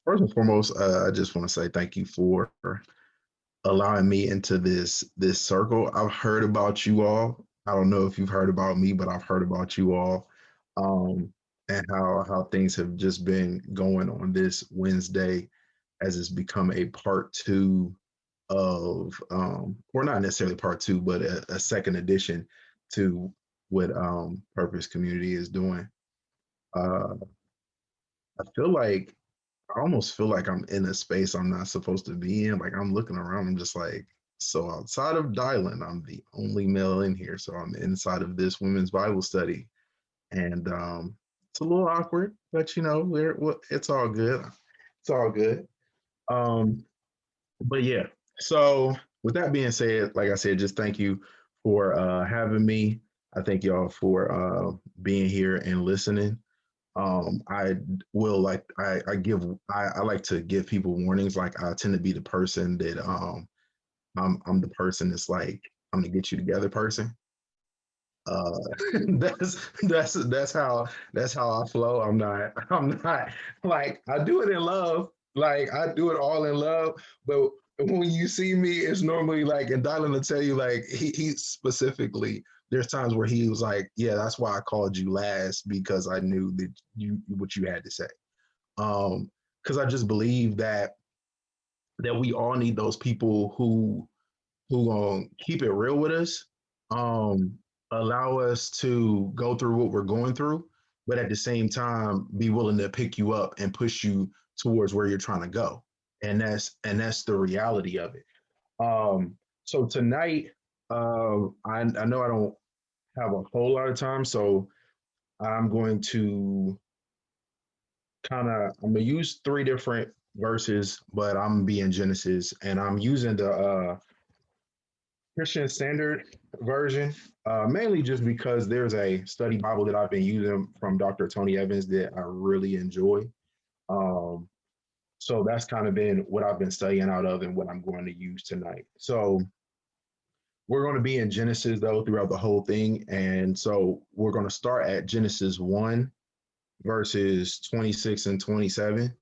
First and foremost, I just want to say thank you for allowing me into this circle. I've heard about you all. I don't know if you've heard about me, but I've heard about you all, um, and how things have just been going on this Wednesday, as it's become a part two of, or not necessarily part two, but a second edition to what Purpose Community is doing. Uh, I feel like I almost feel like I'm in a space I'm not supposed to be in. Like I'm looking around, I'm just like, so outside of Dylan, I'm the only male in here. So I'm inside of this women's Bible study. And it's a little awkward, but it's all good. It's all good. Um, but yeah. So with that being said, like I said, just thank you for having me. I thank y'all for being here and listening. I will like I like to give people warnings. Like I tend to be the person that I'm the person that's like I'm the get you together person. Uh, that's how I flow. I'm not like I do it in love. Like I do it all in love, but when you see me, it's normally like, and Dylan will tell you, like he specifically, there's times where he was like, yeah, that's why I called you last because I knew that you what you had to say. Because I just believe that we all need those people who keep it real with us, um, allow us to go through what we're going through, but at the same time be willing to pick you up and push you towards where you're trying to go. And that's the reality of it. So tonight, I know I don't have a whole lot of time, so I'm going to I'm gonna use three different verses, but I'm gonna be in Genesis, and I'm using the Christian Standard Version, mainly just because there's a study Bible that I've been using from Dr. Tony Evans that I really enjoy. Um, so that's kind of been what I've been studying out of and what I'm going to use tonight. So we're going to be in Genesis though throughout the whole thing. And so we're going to start at Genesis 1, verses 26 and 27.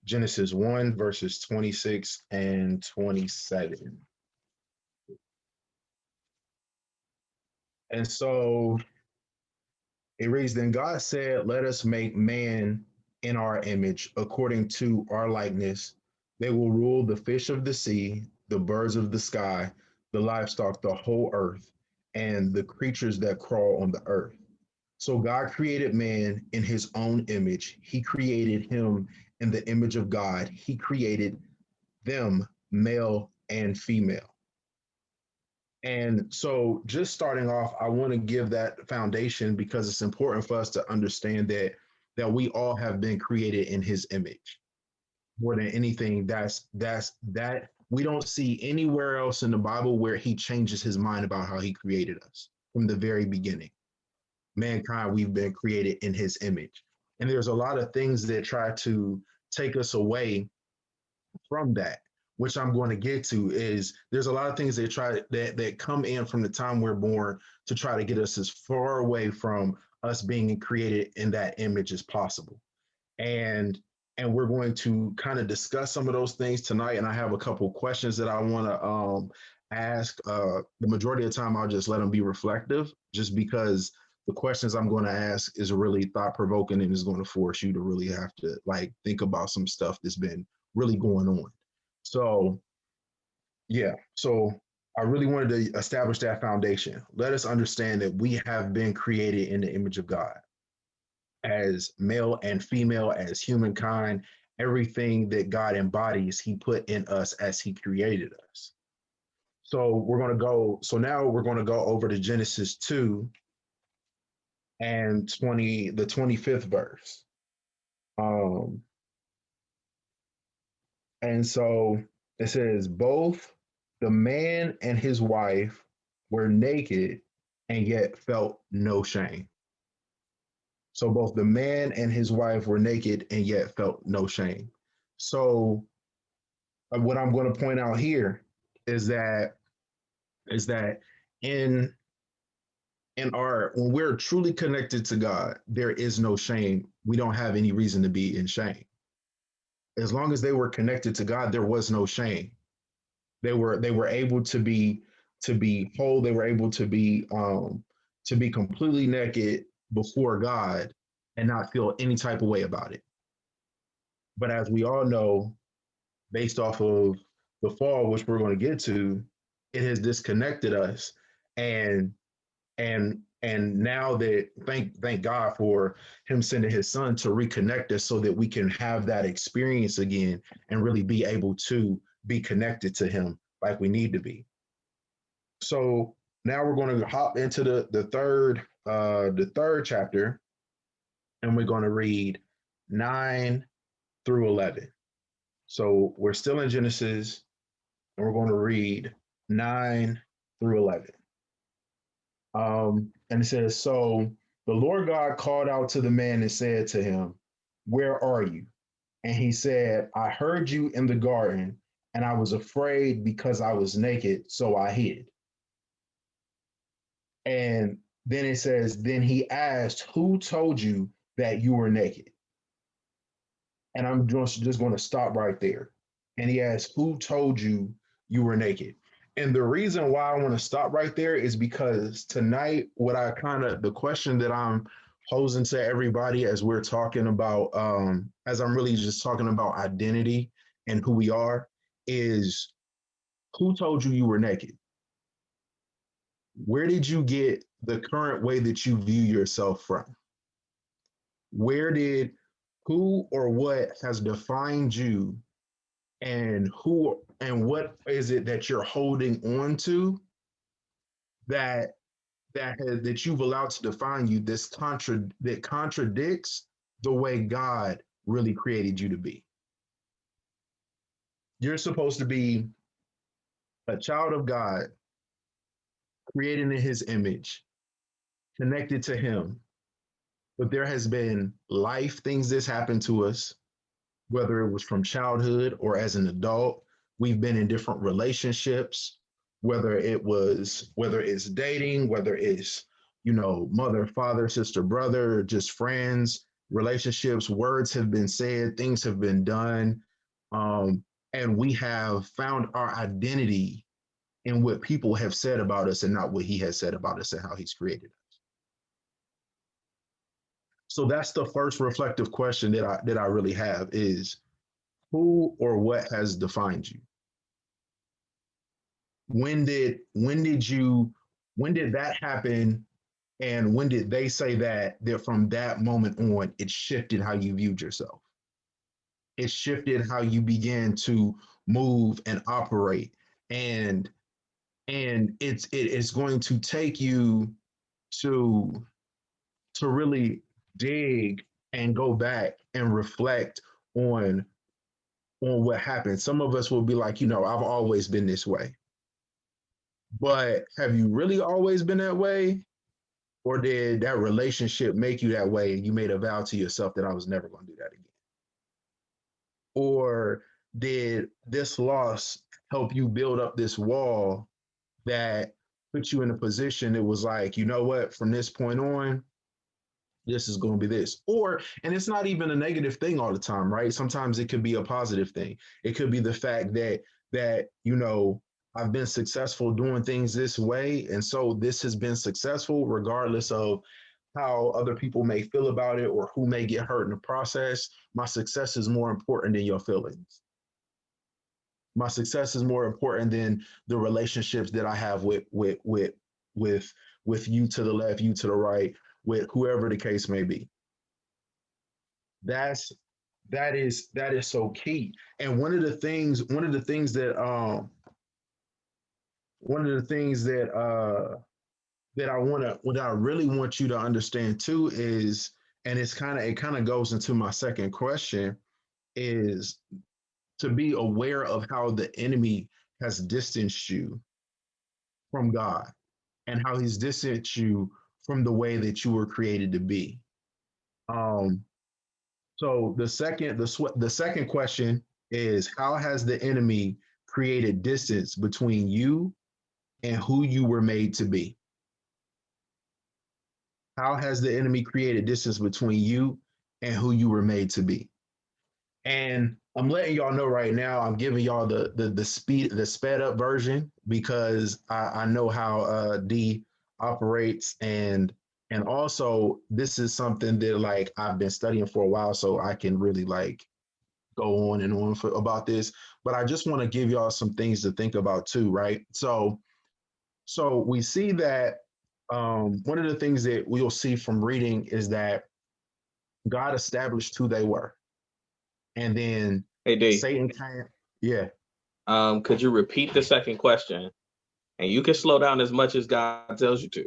Genesis 1, verses 26 and 27. And so it reads, Then God said, Let us make man in our image, according to our likeness. They will rule the fish of the sea, the birds of the sky, the livestock, the whole earth, and the creatures that crawl on the earth. So God created man in his own image. He created him in the image of God. He created them, male and female. And so, just starting off, I want to give that foundation because it's important for us to understand that we all have been created in His image. More than anything, that we don't see anywhere else in the Bible where He changes His mind about how He created us from the very beginning. Mankind, we've been created in His image, and there's a lot of things that try to take us away from that, which I'm going to get to, is there's a lot of things that come in from the time we're born to try to get us as far away from us being created in that image as possible. And we're going to kind of discuss some of those things tonight. And I have a couple questions that I want to ask. The majority of the time, I'll just let them be reflective, just because the questions I'm going to ask is really thought provoking and is going to force you to really have to like think about some stuff that's been really going on. So yeah, so I really wanted to establish that foundation. Let us understand that we have been created in the image of God as male and female, as humankind. Everything that God embodies, He put in us as He created us. So now we're going to go over to Genesis 2 and 20, the 25th verse. Um, and so it says, Both the man and his wife were naked and yet felt no shame. So both the man and his wife were naked and yet felt no shame. So what I'm going to point out here is that in our, when we're truly connected to God, there is no shame. We don't have any reason to be in shame. As long as they were connected to God, there was no shame. They were able to be whole. They were able to be completely naked before God and not feel any type of way about it. But as we all know, based off of the fall, which we're going to get to, it has disconnected us. And and now that thank God for him sending his son to reconnect us so that we can have that experience again and really be able to be connected to him like we need to be. So now we're going to hop into the third chapter, and we're going to read 9 through 11. So we're still in Genesis, and we're going to read 9 through 11. And it says, so the Lord God called out to the man and said to him, where are you? And he said, I heard you in the garden, and I was afraid because I was naked, so I hid. And then it says, then he asked, who told you that you were naked? And I'm just going to stop right there. And he asked, who told you you were naked? And the reason why I want to stop right there is because tonight, the question that I'm posing to everybody as we're talking about, as I'm really just talking about identity and who we are, is who told you you were naked? Where did you get the current way that you view yourself from? Where did who or what has defined you, and who and what is it that you're holding on to that that you've allowed to define you that contradicts the way God really created you to be? You're supposed to be a child of God, created in his image, connected to him. But there has been life things that's happened to us, whether it was from childhood or as an adult. We've been in different relationships, whether it's dating, whether it's, mother, father, sister, brother, just friends, relationships, words have been said, things have been done. And we have found our identity in what people have said about us and not what he has said about us and how he's created us. So that's the first reflective question that I really have is, who or what has defined you? When did that happen, and when did they say that from that moment on it shifted how you viewed yourself? It shifted how you began to move and operate, and it's going to take you to really dig and go back and reflect on what happened. Some of us will be like, I've always been this way. But have you really always been that way? Or did that relationship make you that way and you made a vow to yourself that I was never going to do that again? Or did this loss help you build up this wall that put you in a position that was like, you know what, from this point on, this is going to be this? And it's not even a negative thing all the time, right? Sometimes it could be a positive thing. It could be the fact that I've been successful doing things this way, and so this has been successful regardless of how other people may feel about it or who may get hurt in the process. My success is more important than your feelings. My success is more important than the relationships that I have with you to the left, you to the right, with whoever the case may be. That's that is so key. And one of the things what I really want you to understand too is, and it kind of goes into my second question, is to be aware of how the enemy has distanced you from God and how he's distanced you from the way that you were created to be. Um, so the second question is, how has the enemy created distance between you and who you were made to be? How has the enemy created distance between you and who you were made to be? And I'm letting y'all know right now. I'm giving y'all the sped up version because I know how D operates, and also this is something that like I've been studying for a while, so I can really like go on and on about this. But I just want to give y'all some things to think about too, right? So we see that one of the things that we'll see from reading is that God established who they were, and then Hey D, Satan came. Yeah. could you repeat the second question? And you can slow down as much as God tells you to.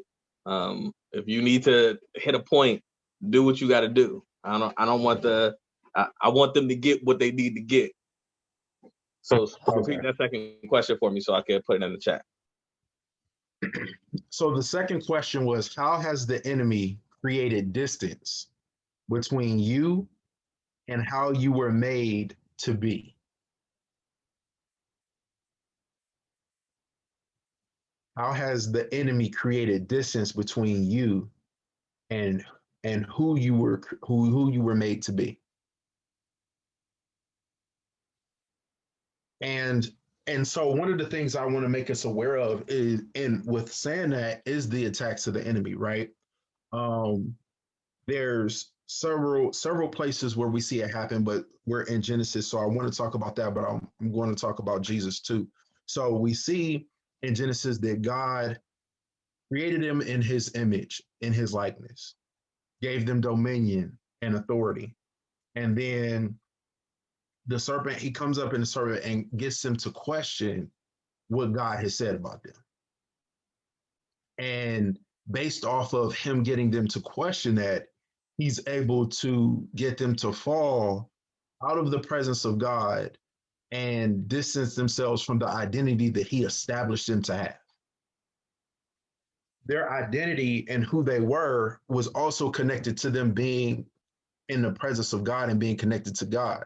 If you need to hit a point, do what you got to do. I don't want I want them to get what they need to get. So Okay. repeat that second question for me so I can put it in the chat. So the second question was, how has the enemy created distance between you and how you were made to be? How has the enemy created distance between you and who you were made to be? And and so one of the things I want to make us aware of is, and with saying that, is the attacks of the enemy, right? Um, there's several places where we see it happen, but we're in Genesis, so I want to talk about that, but I'm going to talk about Jesus too. So we see in Genesis that God created him in his image, in his likeness, gave them dominion and authority. And then the serpent, he comes up in the serpent and gets them to question what God has said about them. And based off of him getting them to question that, he's able to get them to fall out of the presence of God and distance themselves from the identity that he established them to have. Their identity and who they were was also connected to them being in the presence of God and being connected to God.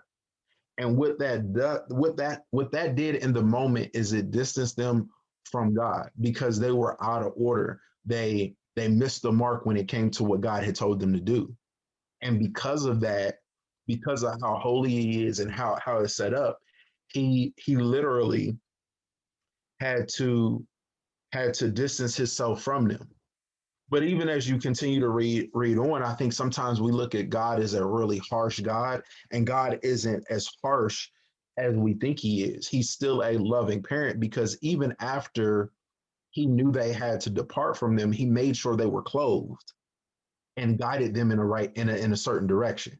And what that did in the moment is it distanced them from God because they were out of order. They missed the mark when it came to what God had told them to do. And because of that, because of how holy he is and how it's set up, he literally had to had to distance himself from them. But even as you continue to read on, I think sometimes we look at God as a really harsh God, and God isn't as harsh as we think he is. He's still a loving parent because even after he knew they had to depart from them, he made sure they were clothed and guided them in a certain direction.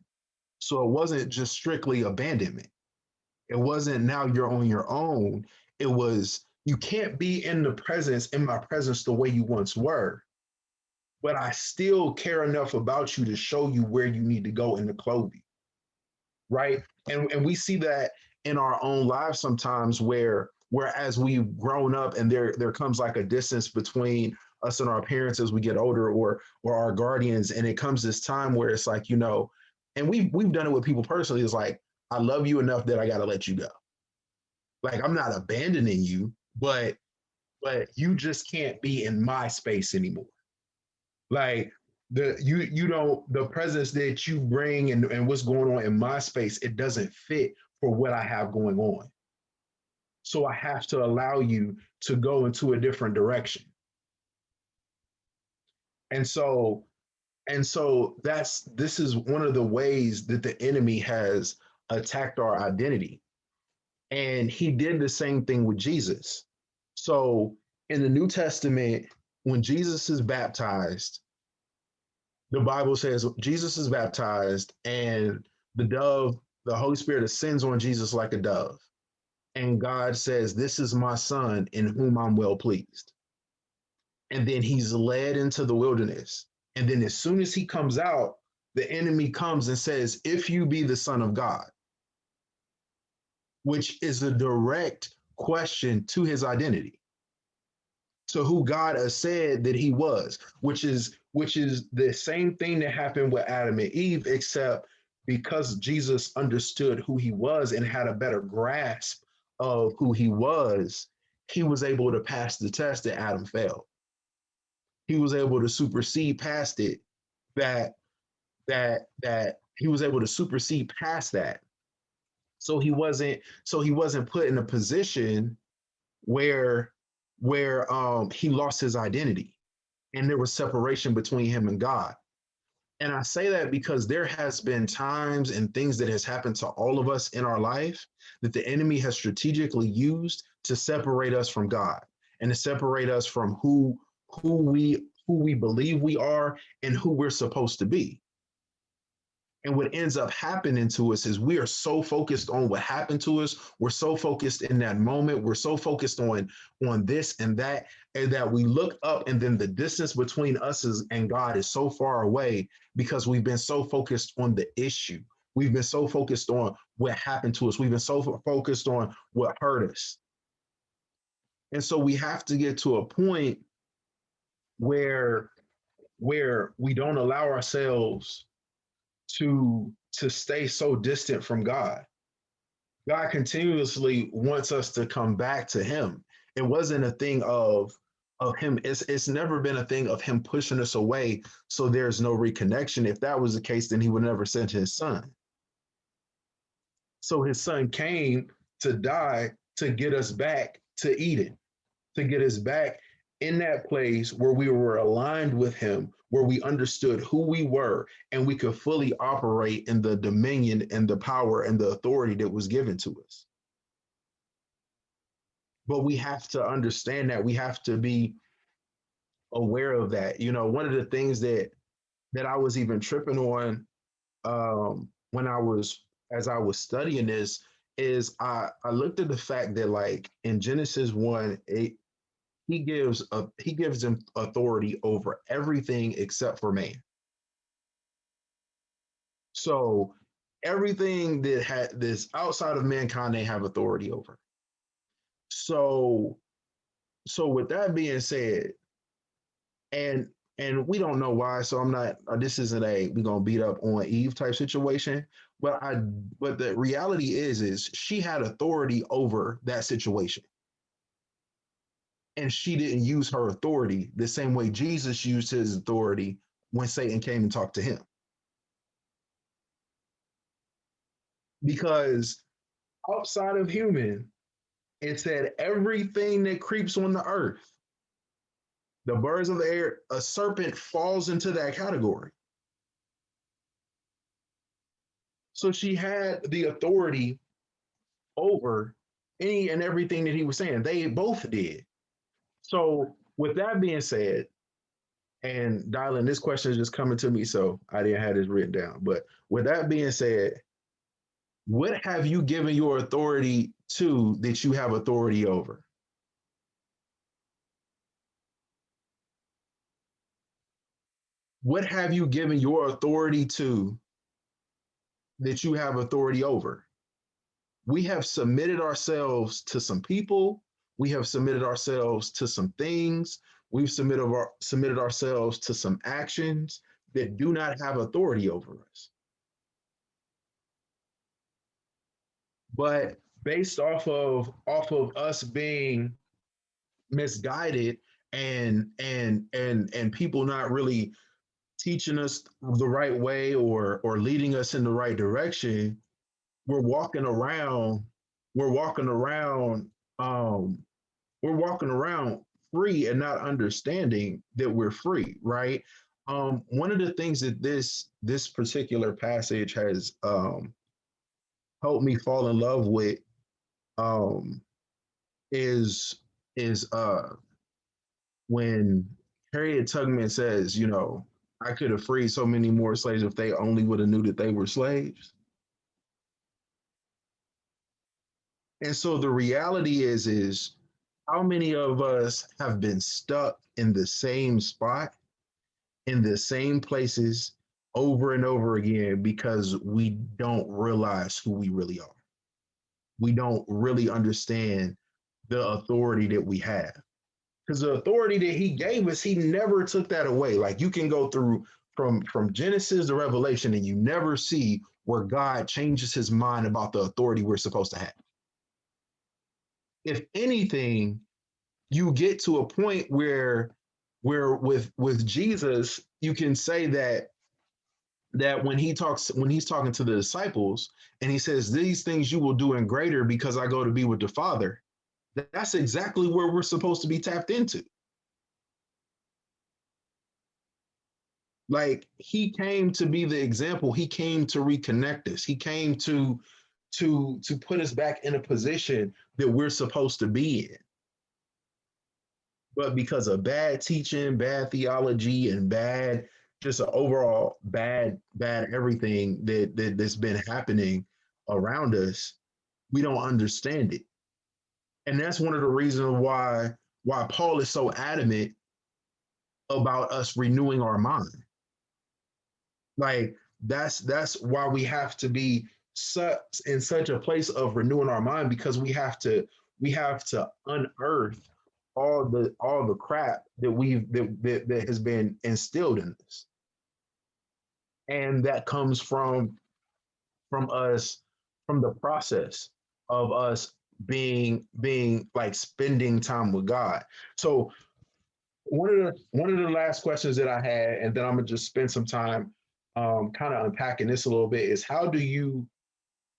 So it wasn't just strictly abandonment. It wasn't now you're on your own. It was you can't be in my presence the way you once were, but I still care enough about you to show you where you need to go in the clothing, right? And we see that in our own lives sometimes whereas we've grown up and there comes like a distance between us and our parents as we get older or our guardians, and it comes this time where it's like, and we've done it with people personally. It's like, I love you enough that I gotta let you go. Like, I'm not abandoning you, but you just can't be in my space anymore. Like, you don't, the presence that you bring and what's going on in my space, it doesn't fit for what I have going on. So I have to allow you to go into a different direction. And so this is one of the ways that the enemy has attacked our identity. And he did the same thing with Jesus. So in the New Testament, when Jesus is baptized, the Bible says Jesus is baptized and the Holy Spirit ascends on Jesus like a dove. And God says, "This is my son in whom I'm well pleased." And then he's led into the wilderness. And then as soon as he comes out, the enemy comes and says, "If you be the son of God," which is a direct question to his identity, to who God has said that he was, which is the same thing that happened with Adam and Eve, except because Jesus understood who he was and had a better grasp of who he was able to pass the test that Adam failed. He was able to supersede past it, that he was able to supersede past that So he wasn't put in a position where he lost his identity and there was separation between him and God. And I say that because there has been times and things that has happened to all of us in our life that the enemy has strategically used to separate us from God and to separate us from who we believe we are and who we're supposed to be. And what ends up happening to us is we are so focused on what happened to us. We're so focused in that moment. We're so focused on this and that we look up, and then the distance between us and God is so far away because we've been so focused on the issue. We've been so focused on what happened to us. We've been so focused on what hurt us. And so we have to get to a point where we don't allow ourselves to stay so distant from God. God continuously wants us to come back to him. It wasn't a thing of him. It's never been a thing of him pushing us away so there's no reconnection. If that was the case, then he would never send his son. So his son came to die to get us back to Eden, to get us back in that place where we were aligned with him, where we understood who we were, and we could fully operate in the dominion and the power and the authority that was given to us. But we have to understand that. We have to be aware of that. One of the things that I was even tripping on when as I was studying this is I looked at the fact that, like, in Genesis 1:8, he gives them authority over everything except for man. So everything that had this outside of mankind, they have authority over. So with that being said, and we don't know why, so I'm not, this isn't we're gonna beat up on Eve type situation, but the reality is she had authority over that situation. And she didn't use her authority the same way Jesus used his authority when Satan came and talked to him. Because outside of human, it said everything that creeps on the earth, the birds of the air, a serpent falls into that category. So she had the authority over any and everything that he was saying. They both did. So with that being said, and Dylan, this question is just coming to me, so I didn't have this written down. But with that being said, what have you given your authority to that you have authority over? What have you given your authority to that you have authority over? We have submitted ourselves to some people. We have submitted ourselves to some things. We've submitted ourselves to some actions that do not have authority over us. But based off of us being misguided and people not really teaching us the right way or leading us in the right direction, we're walking around we're walking around um we're walking around free and not understanding that we're free, right? One of the things that this particular passage has helped me fall in love with um is when Harriet Tubman says, I could have freed so many more slaves if they only would have knew that they were slaves. And so the reality is how many of us have been stuck in the same spot, in the same places over and over again because we don't realize who we really are. We don't really understand the authority that we have. Because the authority that he gave us, he never took that away. Like, you can go through from Genesis to Revelation and you never see where God changes his mind about the authority we're supposed to have. If anything, you get to a point where with Jesus, you can say that that when he's talking to the disciples and he says, these things you will do in greater because I go to be with the Father, that's exactly where we're supposed to be tapped into. Like, he came to be the example. He came to reconnect us. He came to put us back in a position that we're supposed to be in. But because of bad teaching, bad theology, and bad, just an overall bad everything that's been happening around us, we don't understand it. And that's one of the reasons why Paul is so adamant about us renewing our mind. Like, that's why we have to be in such a place of renewing our mind, because we have to unearth all the crap that has been instilled in us, and that comes us, from the process of us being like spending time with God. So one of the last questions that I had, and then I'm gonna just spend some time kind of unpacking this a little bit, is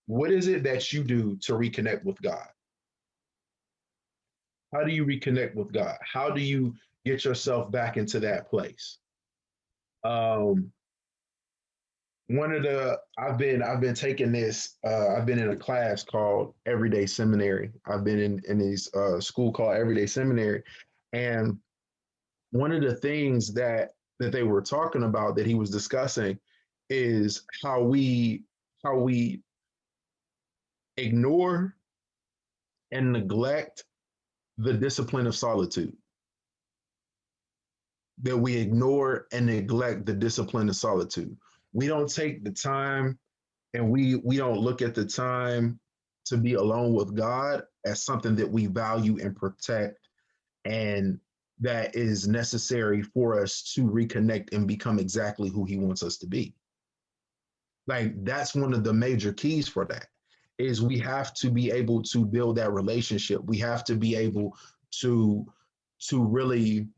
what is it that you do to reconnect with God? How do you reconnect with God? How do you get yourself back into that place? Um, one of the I've been taking this. I've been in a class called Everyday Seminary. I've been in this school called Everyday Seminary, and one of the things that they were talking about, that he was discussing, is how we ignore and neglect the discipline of solitude. That we ignore and neglect the discipline of solitude. We don't take the time, and we don't look at the time to be alone with God as something that we value and protect, and that is necessary for us to reconnect and become exactly who he wants us to be. Like, that's one of the major keys for that, is we have to be able to build that relationship. We have to be able to to really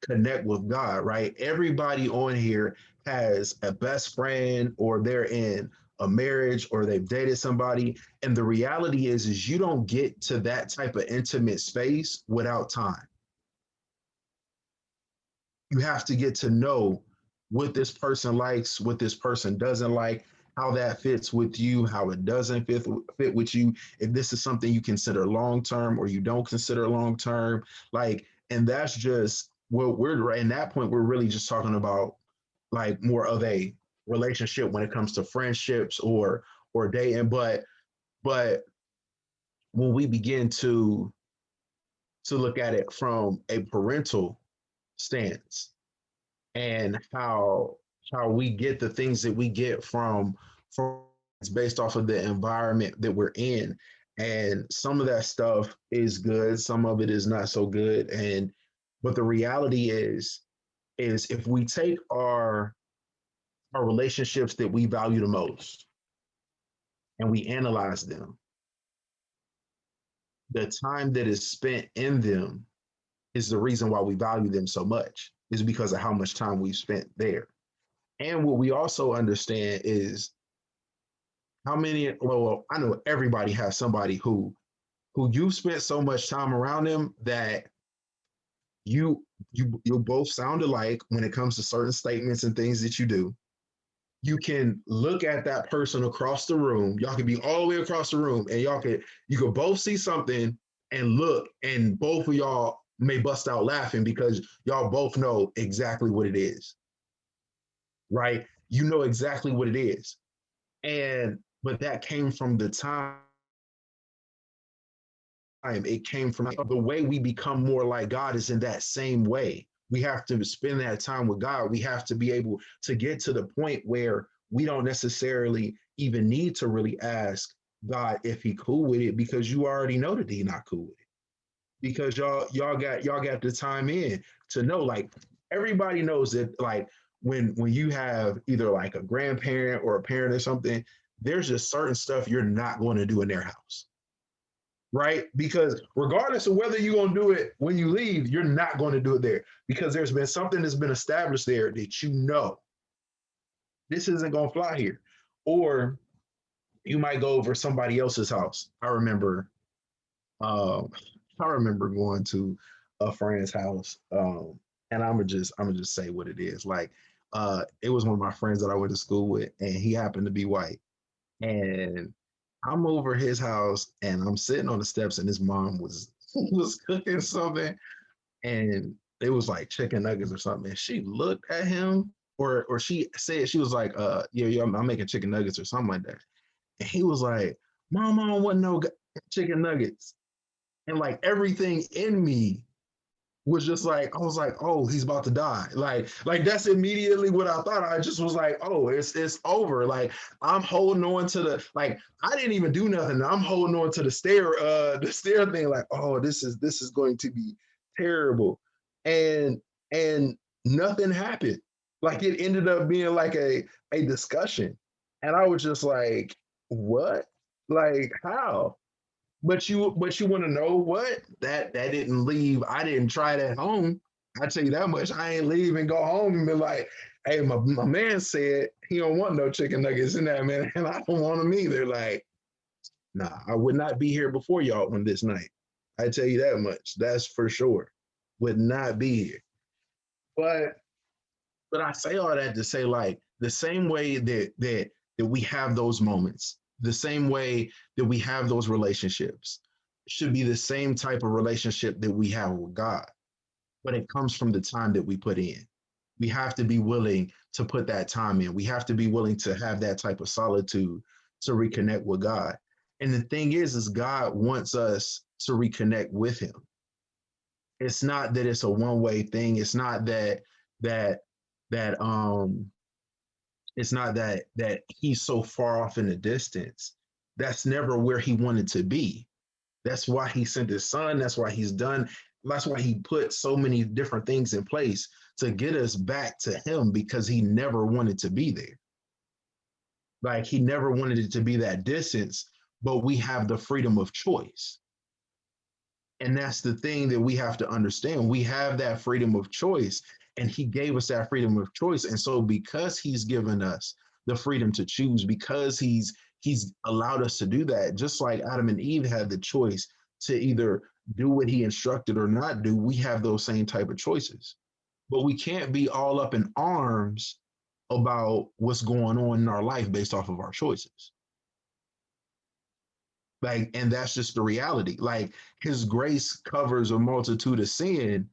connect with God, right? Everybody on here has a best friend, or they're in a marriage, or they've dated somebody. And the reality is you don't get to that type of intimate space without time. You have to get to know what this person likes, what this person doesn't like, how that fits with you, how it doesn't fit with you, if this is something you consider long term or you don't consider long term. Like, and that's just what we're in that point. We're really just talking about like more of a relationship when it comes to friendships or dating. But when we begin to look at it from a parental stance, and how we get the things that we get from it's based off of the environment that we're in, and some of that stuff is good, some of it is not so good. And but the reality is if we take our relationships that we value the most and we analyze them, the time that is spent in them is the reason why we value them so much, is because of how much time we've spent there. And what we also understand is how many, well, I know everybody has somebody who you've spent so much time around them that you both sound alike when it comes to certain statements and things that you do. You can look at that person across the room. Y'all can be all the way across the room, and you could both see something and look, and both of y'all may bust out laughing because y'all both know exactly what it is. Right? You know exactly what it is. And but that came from the time. It came from the way we become more like God is in that same way. We have to spend that time with God. We have to be able to get to the point where we don't necessarily even need to really ask God if he cool with it, because you already know that he's not cool with it. Because y'all got the time in to know, like, everybody knows that, like, when you have either like a grandparent or a parent or something, there's just certain stuff you're not going to do in their house, right? Because regardless of whether you're going to do it when you leave, you're not going to do it there, because there's been something that's been established there that you know. This isn't gonna fly here. Or you might go over somebody else's house. Um, I remember going to a friend's house, and I'm gonna just say what it is. Like, it was one of my friends that I went to school with, and he happened to be white. And I'm over his house, and I'm sitting on the steps, and his mom was was cooking something, and it was like chicken nuggets or something. And she looked at him, or she said she was like, yeah, yeah, I'm making chicken nuggets or something like that. And he was like, Mom, I don't want no chicken nuggets. And like everything in me was just like, I was like, oh, he's about to die. Like that's immediately what I thought. I just was like, oh, it's over. Like I'm holding on to the I didn't even do nothing. I'm holding on to the stair thing, like, oh, this is going to be terrible. And and nothing happened. Like it ended up being like a discussion. And I was just like, what? Like how? But you want to know what? That didn't leave. I didn't try it at home. I tell you that much. I ain't leave and go home and be like, hey, my man said he don't want no chicken nuggets in that, man, and I don't want them either. Like, nah, I would not be here before y'all on this night. I tell you that much. That's for sure. Would not be here. But I say all that to say, like, the same way that we have those moments, the same way that we have those relationships, should be the same type of relationship that we have with God. But it comes from the time that we put in. We have to be willing to put that time in. We have to be willing to have that type of solitude to reconnect with God. And the thing is God wants us to reconnect with Him. It's not that it's a one-way thing. It's not that that it's not that he's so far off in the distance. That's never where he wanted to be. That's why he sent his son. That's why he put so many different things in place to get us back to him, because he never wanted to be there. Like he never wanted it to be that distance, but we have the freedom of choice. And that's the thing that we have to understand. We have that freedom of choice, and he gave us that freedom of choice. And so because he's given us the freedom to choose, because he's allowed us to do that, just like Adam and Eve had the choice to either do what he instructed or not do, we have those same type of choices. But we can't be all up in arms about what's going on in our life based off of our choices. Like, and that's just the reality. Like, his grace covers a multitude of sin,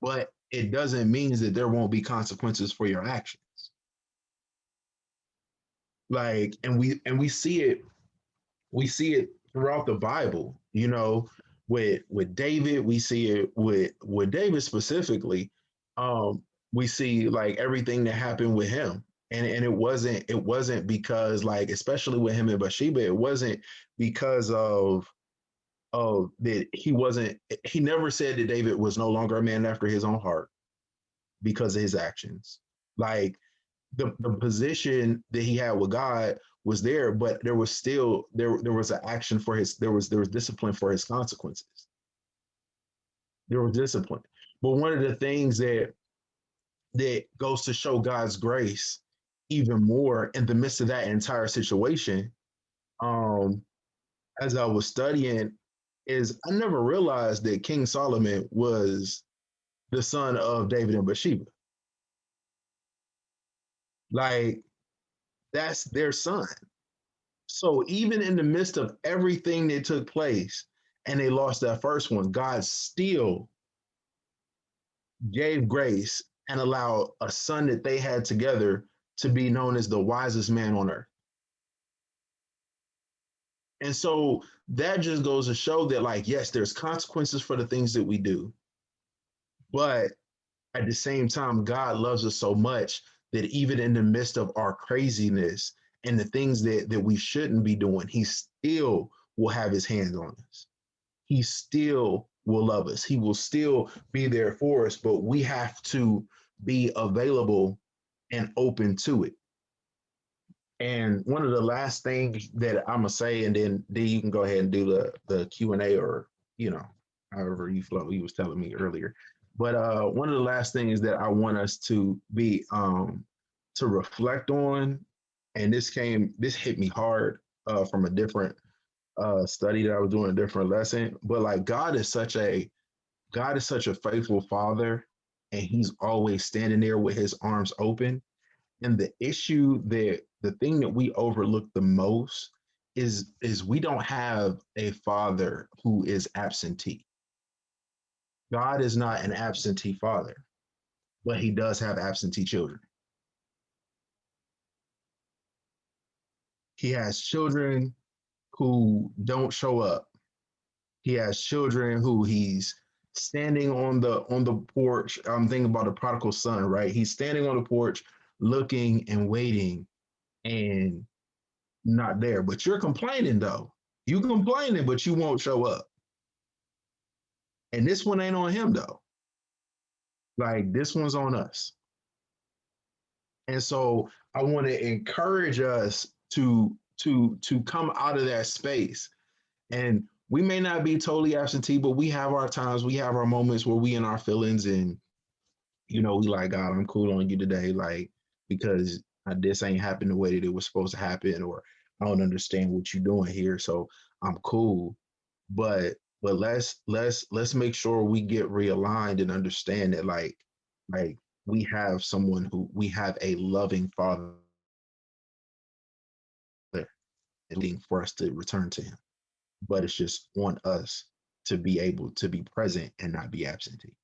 but it doesn't mean that there won't be consequences for your actions. Like, and we see it throughout the Bible, with David. We see it with David specifically. We see like everything that happened with him. And it wasn't because, like, especially with him and Bathsheba, it wasn't because of that he never said that David was no longer a man after his own heart because of his actions. Like the position that he had with God was there, but there was still there was an action for his there was discipline for his consequences. There was discipline. But one of the things that goes to show God's grace even more in the midst of that entire situation, um, as I was studying, is I never realized that King Solomon was the son of David and Bathsheba. Like, that's their son. So even in the midst of everything that took place and they lost that first one, God still gave grace and allowed a son that they had together to be known as the wisest man on earth. And so that just goes to show that, like, yes, there's consequences for the things that we do, but at the same time, God loves us so much that even in the midst of our craziness and the things that we shouldn't be doing, he still will have his hands on us. He still will love us. He will still be there for us, but we have to be available and open to it. And one of the last things that I'm gonna say, and then D, you can go ahead and do the Q&A, or however you flow. You was telling me earlier, but one of the last things that I want us to be to reflect on, and this hit me hard from a different study that I was doing, a different lesson. But like God is such a faithful father, and he's always standing there with his arms open. And the thing that we overlook the most is we don't have a father who is absentee. God is not an absentee father, but he does have absentee children. He has children who don't show up. He has children who he's standing on the porch. I'm thinking about the prodigal son, right? He's standing on the porch looking and waiting and not there. But you're complaining though. You complaining, but you won't show up. And this one ain't on him though. Like this one's on us. And so I want to encourage us to come out of that space. And we may not be totally absentee, but we have our times, we have our moments where we in our feelings and we like, God, I'm cool on you today, like because this ain't happened the way that it was supposed to happen, or I don't understand what you're doing here, so I'm cool. But let's make sure we get realigned and understand that like we have we have a loving father waiting for us to return to him. But it's just on us to be able to be present and not be absentee.